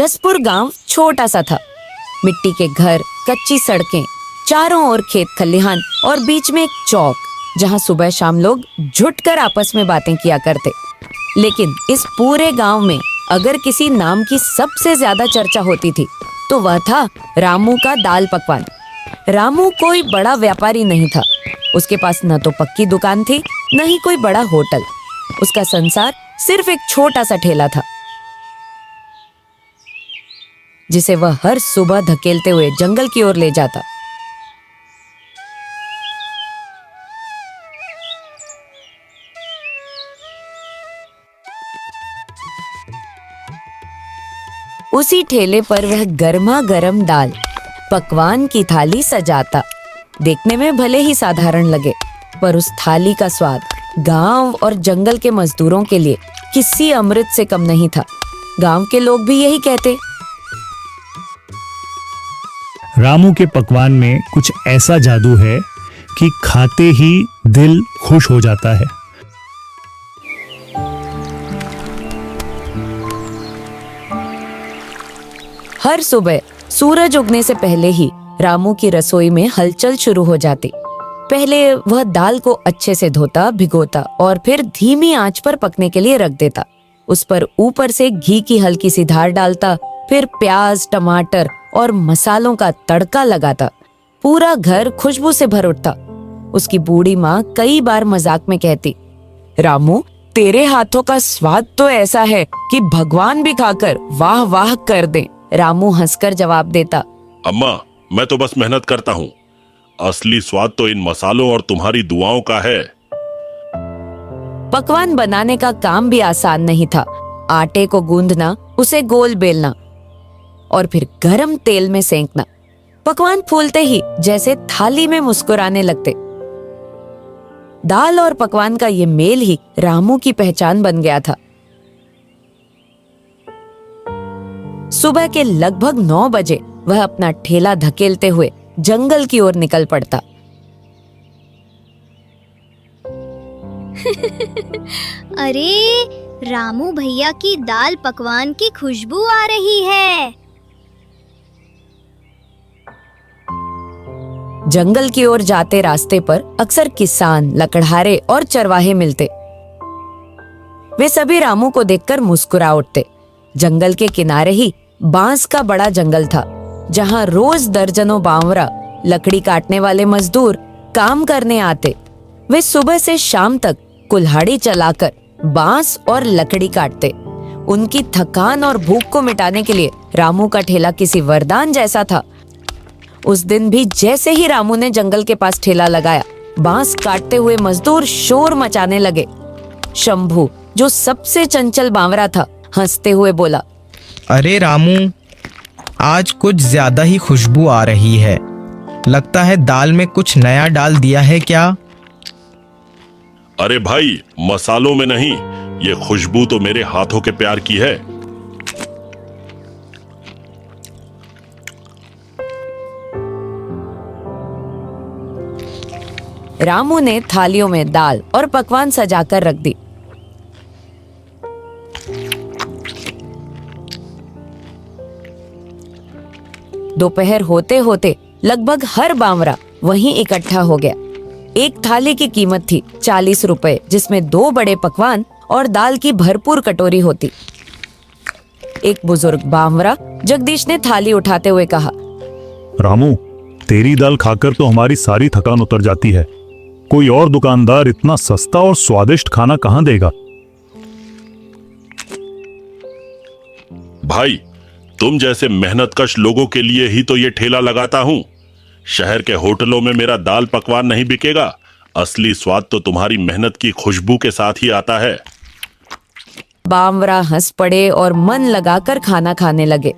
जसपुर गांव छोटा सा था। मिट्टी के घर, कच्ची सड़कें, चारों ओर खेत खलिहान और बीच में एक चौक जहां सुबह शाम लोग जुटकर आपस में बातें किया करते। लेकिन इस पूरे गांव में अगर किसी नाम की सबसे ज्यादा चर्चा होती थी तो वह था रामू का दाल पकवान। रामू कोई बड़ा व्यापारी नहीं था। उसके पास न तो पक्की दुकान थी, न ही कोई बड़ा होटल। उसका संसार सिर्फ एक छोटा सा ठेला था जिसे वह हर सुबह धकेलते हुए जंगल की ओर ले जाता। उसी ठेले पर वह गर्मा गर्म दाल पकवान की थाली सजाता। देखने में भले ही साधारण लगे, पर उस थाली का स्वाद गांव और जंगल के मजदूरों के लिए किसी अमृत से कम नहीं था। गांव के लोग भी यही कहते। रामू के पकवान में कुछ ऐसा जादू है कि खाते ही दिल खुश हो जाता है। हर सुबह सूरज उगने से पहले ही रामू की रसोई में हलचल शुरू हो जाती। पहले वह दाल को अच्छे से धोता, भिगोता और फिर धीमी आंच पर पकने के लिए रख देता। उस पर ऊपर से घी की हल्की सी धार डालता, फिर प्याज, टमाटर और मसालों का तड़का लगाता। पूरा घर खुशबू से भर उठता। उसकी बूढ़ी माँ कई बार मजाक में कहती, रामू, तेरे हाथों का स्वाद तो ऐसा है कि भगवान भी खाकर वाह वाह कर दे। रामू हंसकर जवाब देता, अम्मा, मैं तो बस मेहनत करता हूँ। असली स्वाद तो इन मसालों और तुम्हारी दुआओं का है। पकवान बनाने का काम भी आसान नहीं था। आटे को गूंदना, उसे गोल बेलना और फिर गरम तेल में सेंकना। पकवान फूलते ही जैसे थाली में मुस्कुराने लगते। दाल और पकवान का ये मेल ही रामू की पहचान बन गया था। सुबह के लगभग 9 बजे वह अपना ठेला धकेलते हुए जंगल की ओर निकल पड़ता। अरे, रामू भैया की दाल पकवान की खुशबू आ रही है। जंगल की ओर जाते रास्ते पर अक्सर किसान, लकड़हारे और चरवाहे मिलते। वे सभी रामू को देखकर मुस्कुरा उठते। जंगल के किनारे ही बांस का बड़ा जंगल था, जहां रोज दर्जनों बावरा, लकड़ी काटने वाले मजदूर काम करने आते। वे सुबह से शाम तक कुल्हाड़ी चलाकर बांस और लकड़ी काटते। उनकी थकान और भूख को मिटाने के लिए रामू का ठेला किसी वरदान जैसा था। उस दिन भी जैसे ही रामू ने जंगल के पास ठेला लगाया, बांस काटते हुए मजदूर शोर मचाने लगे। शंभू, जो सबसे चंचल बावरा था, हंसते हुए बोला, अरे रामू, आज कुछ ज्यादा ही खुशबू आ रही है। लगता है दाल में कुछ नया डाल दिया है क्या? अरे भाई, मसालों में नहीं, ये खुशबू तो मेरे हाथों के प्यार की है। रामू ने थालियों में दाल और पकवान सजाकर रख दी। दोपहर होते होते लगभग हर बावरा वहीं इकट्ठा हो गया। एक थाली की कीमत थी 40 रुपए, जिसमें 2 बड़े पकवान और दाल की भरपूर कटोरी होती। एक बुजुर्ग बावरा जगदीश ने थाली उठाते हुए कहा, रामू, तेरी दाल खाकर तो हमारी सारी थकान उतर जाती है। कोई और दुकानदार इतना सस्ता और स्वादिष्ट खाना कहाँ देगा? भाई, तुम जैसे मेहनतकश लोगों के लिए ही तो ये ठेला लगाता हूँ। शहर के होटलों में मेरा दाल पकवान नहीं बिकेगा। असली स्वाद तो तुम्हारी मेहनत की खुशबू के साथ ही आता है। बावरा हंस पड़े और मन लगाकर खाना खाने लगे।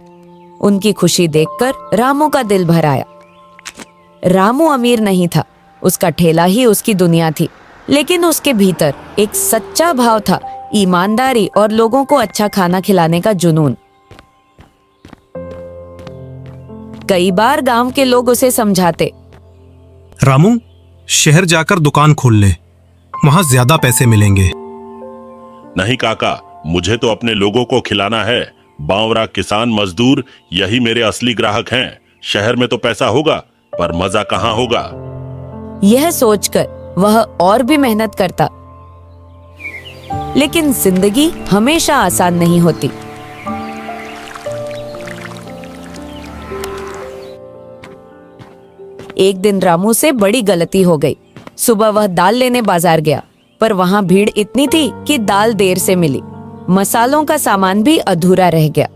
उनकी खुशी देखकर रामू का दिल भर आया। रामू अमीर नहीं था, उसका ठेला ही उसकी दुनिया थी, लेकिन उसके भीतर एक सच्चा भाव था, ईमानदारी और लोगों को अच्छा खाना खिलाने का जुनून। कई बार गांव के लोग उसे समझाते, रामू, शहर जाकर दुकान खोल ले, वहां ज्यादा पैसे मिलेंगे। नहीं काका, मुझे तो अपने लोगों को खिलाना है। बावरा किसान मजदूर यही मेरे असली ग्राहक हैं। शहर में तो पैसा होगा पर मजा कहाँ होगा। यह सोचकर वह और भी मेहनत करता, लेकिन जिंदगी हमेशा आसान नहीं होती। एक दिन रामू से बड़ी गलती हो गई। सुबह वह दाल लेने बाजार गया, पर वहां भीड़ इतनी थी कि दाल देर से मिली। मसालों का सामान भी अधूरा रह गया।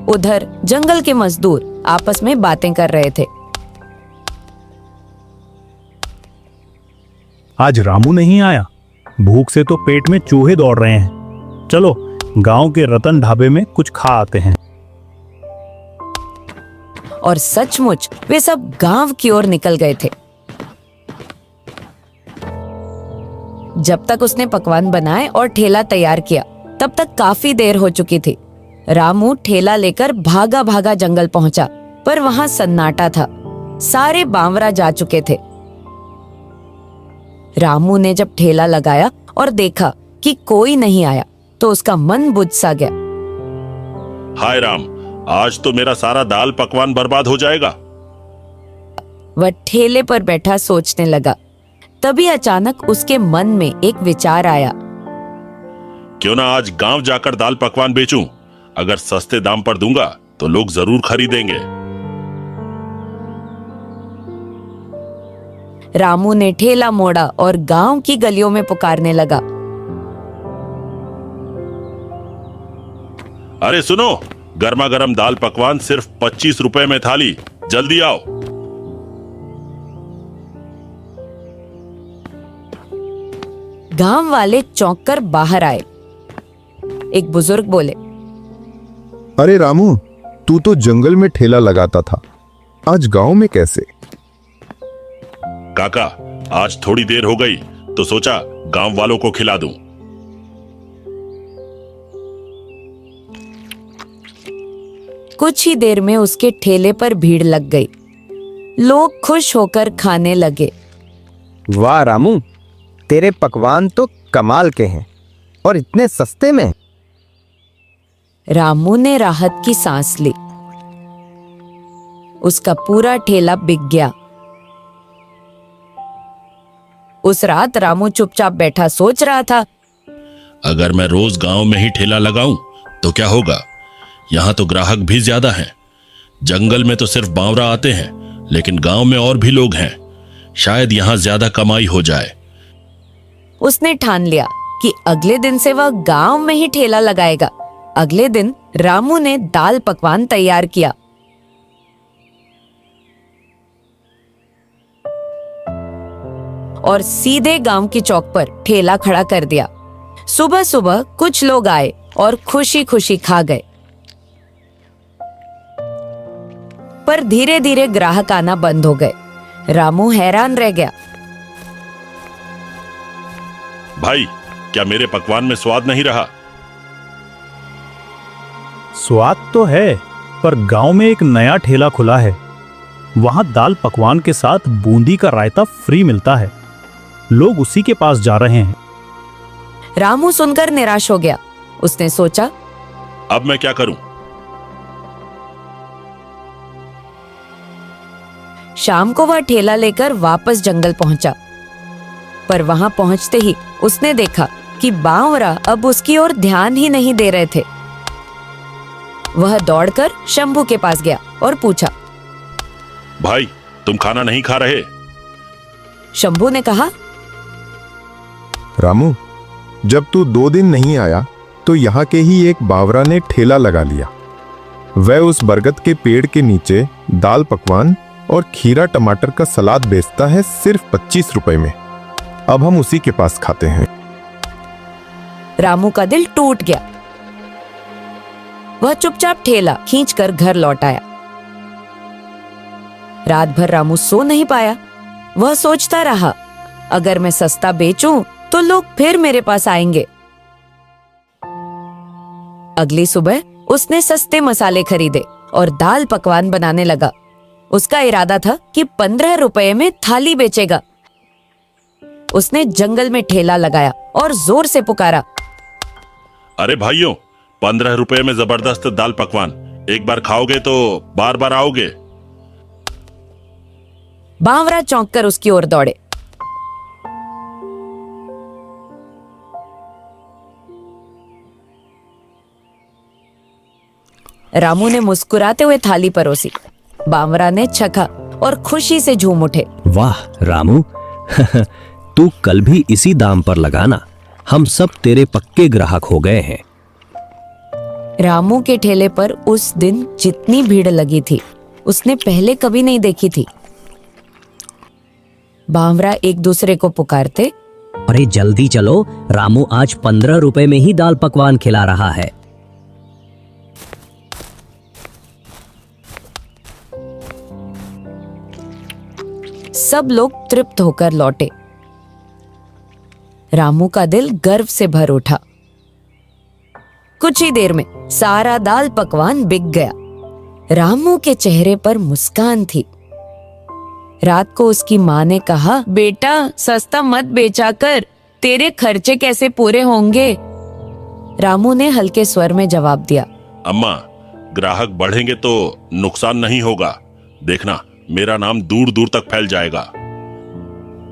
उधर जंगल के मजदूर आपस में बातें कर रहे थे। आज रामू नहीं आया। भूख से तो पेट में चूहे दौड़ रहे हैं। चलो गांव के रतन ढाबे में कुछ खा आते हैं। और सचमुच वे सब गांव की ओर निकल गए थे। जब तक उसने पकवान बनाए और ठेला तैयार किया, तब तक काफी देर हो चुकी थी। रामू ठेला लेकर भागा भागा जंगल पहुंचा, पर वहां सन्नाटा था। सारे बावरा जा चुके थे। रामू ने जब ठेला लगाया और देखा कि कोई नहीं आया, तो उसका मन बुझ सा गया। हाय राम, आज तो मेरा सारा दाल पकवान बर्बाद हो जाएगा। वह ठेले पर बैठा सोचने लगा। तभी अचानक उसके मन में एक विचार आया। क्यों ना आज गांव जाकर दाल पकवान बेचूं? अगर सस्ते दाम पर दूंगा तो लोग जरूर खरीदेंगे। रामू ने ठेला मोड़ा और गांव की गलियों में पुकारने लगा। अरे सुनो, गर्मा गर्म दाल पकवान सिर्फ 25 रुपए में थाली, जल्दी आओ। गांव वाले चौंक कर बाहर आए। एक बुजुर्ग बोले, अरे रामू, तू तो जंगल में ठेला लगाता था, आज गांव में कैसे? काका, आज थोड़ी देर हो गई तो सोचा गांव वालों को खिला दूं। कुछ ही देर में उसके ठेले पर भीड़ लग गई। लोग खुश होकर खाने लगे। वाह रामू, तेरे पकवान तो कमाल के हैं और इतने सस्ते में। रामू ने राहत की सांस ली। उसका पूरा ठेला बिक गया। उस रात रामू चुपचाप बैठा सोच रहा था, अगर मैं रोज गांव में ही ठेला लगाऊं तो क्या होगा? यहां तो ग्राहक भी ज्यादा हैं। जंगल में तो सिर्फ बावरा आते हैं, लेकिन गांव में और भी लोग हैं। शायद यहां ज्यादा कमाई हो जाए। उसने ठान लिया कि अगले दिन से वह गांव में ही ठेला लगाएगा। अगले दिन रामू ने दाल पकवान तैयार किया। और सीधे गांव की चौक पर ठेला खड़ा कर दिया। सुबह सुबह कुछ लोग आए और खुशी खुशी खा गए। पर धीरे धीरे ग्राहक आना बंद हो गए। रामू हैरान रह गया। भाई, क्या मेरे पकवान में स्वाद नहीं रहा? स्वाद तो है, पर गांव में एक नया ठेला खुला है। वहां दाल पकवान के साथ बूंदी का रायता फ्री मिलता है। लोग उसी के पास जा रहे हैं। रामू सुनकर निराश हो गया। उसने सोचा, अब मैं क्या करूं? शाम को वह ठेला लेकर वापस जंगल पहुंचा। पर वहां पहुंचते ही उसने देखा कि बावरा अब उसकी ओर ध्यान ही नहीं दे रहे थे। वह दौड़कर शंभू के पास गया और पूछा, भाई, तुम खाना नहीं खा रहे? शंभू ने कहा, रामू, जब तू 2 दिन नहीं आया तो यहाँ के ही एक बावरा ने ठेला लगा लिया। वह उस बरगद के पेड़ के नीचे दाल पकवान और खीरा टमाटर का सलाद बेचता है सिर्फ 25 रुपए में। अब हम उसी के पास खाते हैं। रामू का दिल टूट गया। वह चुपचाप ठेला खींचकर घर लौट आया। रात भर रामू सो नहीं पाया। वह सोचता रहा, अगर मैं सस्ता बेचूं तो लोग फिर मेरे पास आएंगे। अगली सुबह उसने सस्ते मसाले खरीदे और दाल पकवान बनाने लगा। उसका इरादा था कि 15 रुपए में थाली बेचेगा। उसने जंगल में ठेला लगाया और जोर से पुकारा, अरे भाइयों, 15 रुपए में जबरदस्त दाल पकवान, एक बार खाओगे तो बार बार आओगे। बावरा चौंक कर उसकी ओर दौड़े। रामू ने मुस्कुराते हुए थाली परोसी। बावरा ने चखा और खुशी से झूम उठे। वाह रामू, तू कल भी इसी दाम पर लगाना, हम सब तेरे पक्के ग्राहक हो गए हैं। रामू के ठेले पर उस दिन जितनी भीड़ लगी थी उसने पहले कभी नहीं देखी थी। बावरा एक दूसरे को पुकारते, अरे जल्दी चलो, रामू आज 15 रुपए में ही दाल पकवान खिला रहा है। सब लोग तृप्त होकर लौटे। रामू का दिल गर्व से भर उठा। कुछ ही देर में सारा दाल पकवान बिक गया। रामू के चेहरे पर मुस्कान थी। रात को उसकी माँ ने कहा, बेटा सस्ता मत बेचा कर, तेरे खर्चे कैसे पूरे होंगे। रामू ने हल्के स्वर में जवाब दिया, अम्मा, ग्राहक बढ़ेंगे तो नुकसान नहीं होगा, देखना मेरा नाम दूर दूर तक फैल जाएगा।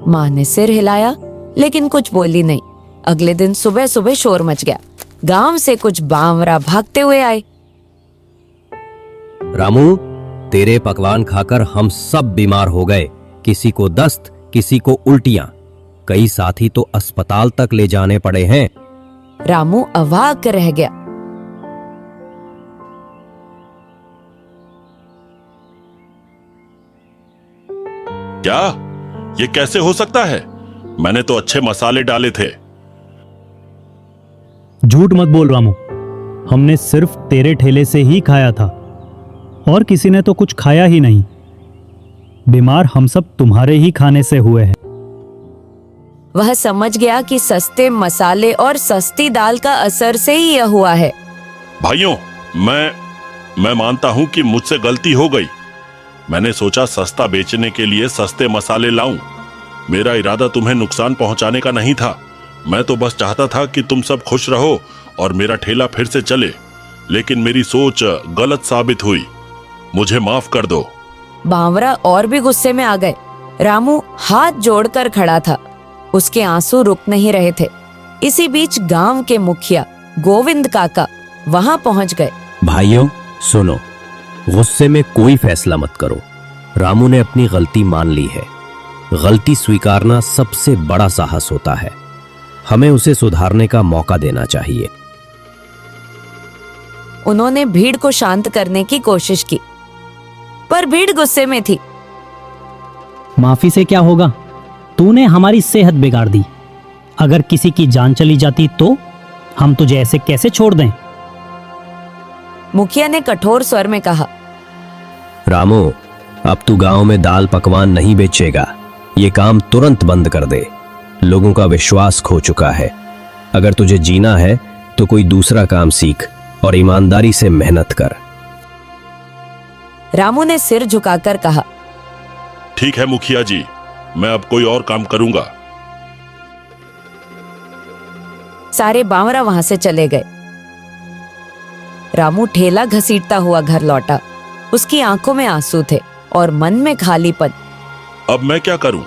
माँ ने सिर हिलाया लेकिन कुछ बोली नहीं। अगले दिन सुबह सुबह शोर मच गया। गांव से कुछ बावरा भागते हुए आए। रामू, तेरे पकवान खाकर हम सब बीमार हो गए, किसी को दस्त, किसी को उल्टियां, कई साथी तो अस्पताल तक ले जाने पड़े हैं। रामू अवाक रह गया। क्या ये कैसे हो सकता है? मैंने तो अच्छे मसाले डाले थे। झूठ मत बोल रामू, हमने सिर्फ तेरे ठेले से ही खाया था और किसी ने तो कुछ खाया ही नहीं। बीमार हम सब तुम्हारे ही खाने से हुए हैं। वह समझ गया कि सस्ते मसाले और सस्ती दाल का असर से ही यह हुआ है। भाइयों, मैं मानता हूं कि मुझसे गलती हो गई। मैंने सोचा सस्ता बेचने के लिए सस्ते मसाले लाऊं। मेरा इरादा तुम्हें नुकसान पहुंचाने का नहीं था। मैं तो बस चाहता था कि तुम सब खुश रहो और मेरा ठेला फिर से चले, लेकिन मेरी सोच गलत साबित हुई। मुझे माफ कर दो। बावरा और भी गुस्से में आ गए। रामू हाथ जोड़कर खड़ा था, उसके आंसू रुक नहीं रहे थे। इसी बीच गांव के मुखिया गोविंद काका वहां पहुंच गए। भाइयों सुनो, गुस्से में कोई फैसला मत करो। रामू ने अपनी गलती मान ली है। गलती स्वीकारना सबसे बड़ा साहस होता है। हमें उसे सुधारने का मौका देना चाहिए। उन्होंने भीड़ को शांत करने की कोशिश की, पर भीड़ गुस्से में थी। माफी से क्या होगा? तूने हमारी सेहत बिगाड़ दी। अगर किसी की जान चली जाती तो हम तुझे ऐसे कैसे छोड़ दें? मुखिया ने कठोर स्वर में कहा, रामू, अब तू गांव में दाल पकवान नहीं बेचेगा। ये काम तुरंत बंद कर दे। लोगों का विश्वास खो चुका है। अगर तुझे जीना है तो कोई दूसरा काम सीख और ईमानदारी से मेहनत कर। रामू ने सिर झुकाकर कहा, ठीक है मुखिया जी, मैं अब कोई और काम करूंगा। सारे बावरा वहां से चले गए। रामू ठेला घसीटता हुआ घर लौटा। उसकी आंखों में आंसू थे और मन में खालीपन। अब मैं क्या करूं?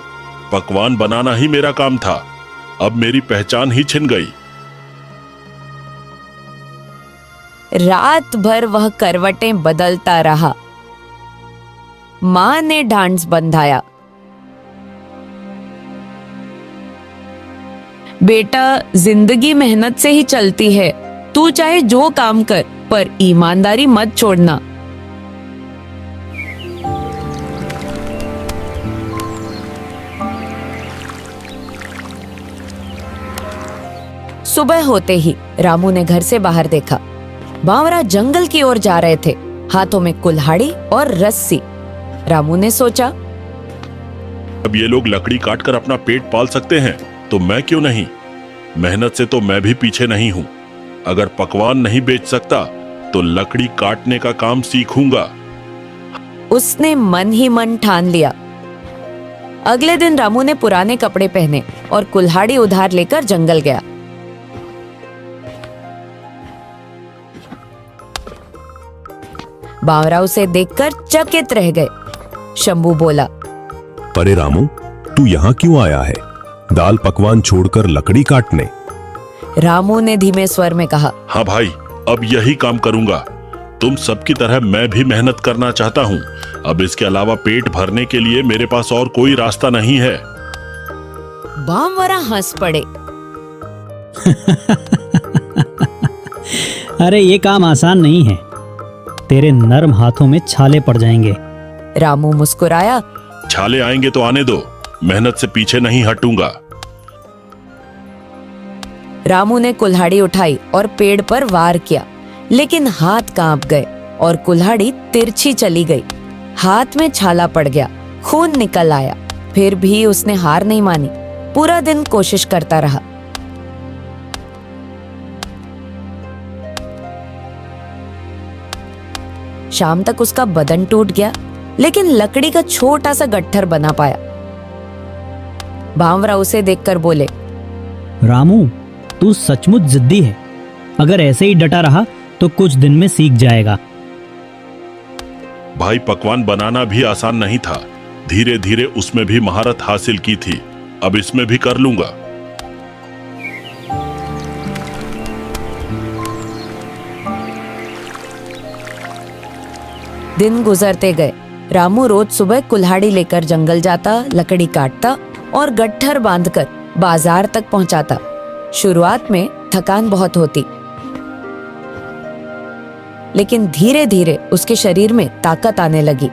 पकवान बनाना ही मेरा काम था। अब मेरी पहचान ही छिन गई। रात भर वह करवटें बदलता रहा। मां ने ढांढस बंधाया, बेटा जिंदगी मेहनत से ही चलती है। तू चाहे जो काम कर, पर ईमानदारी मत छोड़ना। सुबह होते ही रामू ने घर से बाहर देखा। बावरा जंगल की ओर जा रहे थे, हाथों में कुल्हाड़ी और रस्सी। रामू ने सोचा, अब ये लोग लकड़ी काटकर अपना पेट पाल सकते हैं तो मैं क्यों नहीं? मेहनत से तो मैं भी पीछे नहीं हूं। अगर पकवान नहीं बेच सकता तो लकड़ी काटने का काम सीखूंगा। उसने मन ही मन ठान लिया। अगले दिन रामू ने पुराने कपड़े पहने और कुल्हाड़ी उधार लेकर जंगल गया। बावरा उसे देखकर चकित रह गए। शंभू बोला, अरे रामू, तू यहाँ क्यों आया है? दाल पकवान छोड़कर लकड़ी काटने? रामू ने धीमे स्वर में कहा, हाँ भाई, अब यही काम करूंगा। तुम सबकी तरह मैं भी मेहनत करना चाहता हूँ। अब इसके अलावा पेट भरने के लिए मेरे पास और कोई रास्ता नहीं है। बावरा हंस पड़े। अरे ये काम आसान नहीं है, तेरे नर्म हाथों में छाले पड़ जाएंगे। रामू मुस्कुराया, छाले आएंगे तो आने दो, मेहनत से पीछे नहीं हटूंगा। रामू ने कुल्हाड़ी उठाई और पेड़ पर वार किया, लेकिन हाथ कांप गए और कुल्हाड़ी तिरछी चली गई। हाथ में छाला पड़ गया, खून निकल आया। फिर भी उसने हार नहीं मानी, पूरा दिन कोशिश करता रहा। शाम तक उसका बदन टूट गया, लेकिन लकड़ी का छोटा सा गट्ठर बना पाया। बावरा उसे देखकर बोले, रामू, तू सचमुच जिद्दी है। अगर ऐसे ही डटा रहा तो कुछ दिन में सीख जाएगा। भाई, पकवान बनाना भी आसान नहीं था। धीरे धीरे उसमें भी महारत हासिल की थी। अब इसमें भी कर लूंगा। दिन गुजरते गए। रामू रोज सुबह कुल्हाड़ी लेकर जंगल जाता, लकड़ी काटता और गट्ठर बांधकर बाजार तक पहुंचाता। शुरुआत में थकान बहुत होती, लेकिन धीरे धीरे उसके शरीर में ताकत आने लगी।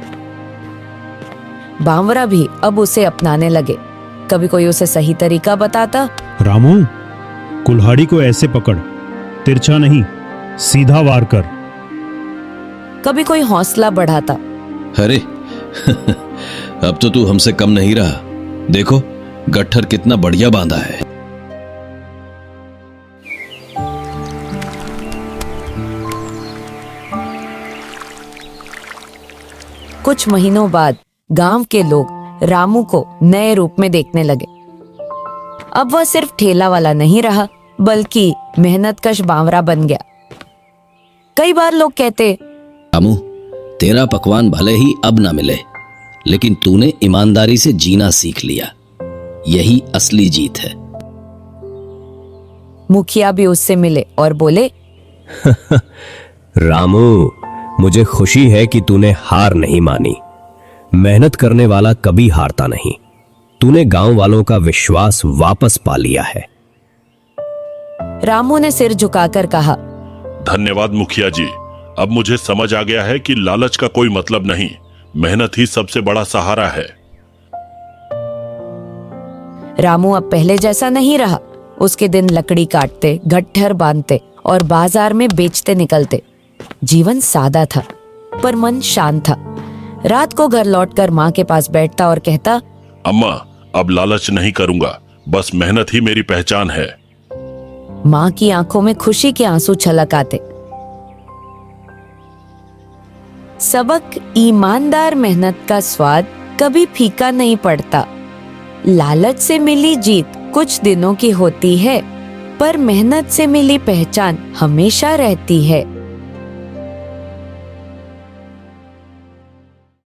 बावरा भी अब उसे अपनाने लगे। कभी कोई उसे सही तरीका बताता। रामू, कुल्हाड़ी को ऐसे पकड़, तिरछा नहीं, सीधा वार कर। कभी कोई हौसला बढ़ाता। अरे अब तो तू हमसे कम नहीं रहा। देखो, गट्ठर कितना बढ़िया बांधा है। कुछ महीनों बाद गांव के लोग रामू को नए रूप में देखने लगे। अब वह सिर्फ ठेला वाला नहीं रहा, बल्कि मेहनतकश बावरा बन गया। कई बार लोग कहते, रामू, तेरा पकवान भले ही अब ना मिले, लेकिन तूने ईमानदारी से जीना सीख लिया। यही असली जीत है। मुखिया भी उससे मिले और बोले, रामू, मुझे खुशी है कि तूने हार नहीं मानी। मेहनत करने वाला कभी हारता नहीं। तूने गांव वालों का विश्वास वापस पा लिया है। रामू ने सिर झुकाकर कहा, धन्यवाद मुखिया जी। अब मुझे समझ आ गया है कि लालच का कोई मतलब नहीं, मेहनत ही सबसे बड़ा सहारा है। रामू अब पहले जैसा नहीं रहा। उसके दिन लकड़ी काटते, गट्ठर बांधते और बाजार में बेचते निकलते। जीवन सादा था, पर मन शांत था। रात को घर लौटकर माँ के पास बैठता और कहता, अम्मा, अब लालच नहीं करूंगा, बस मेहनत ही मेरी पहचान है। माँ की आंखों में खुशी के आंसू छलक आते। सबक: ईमानदार मेहनत का स्वाद कभी फीका नहीं पड़ता। लालच से मिली जीत कुछ दिनों की होती है, पर मेहनत से मिली पहचान हमेशा रहती है।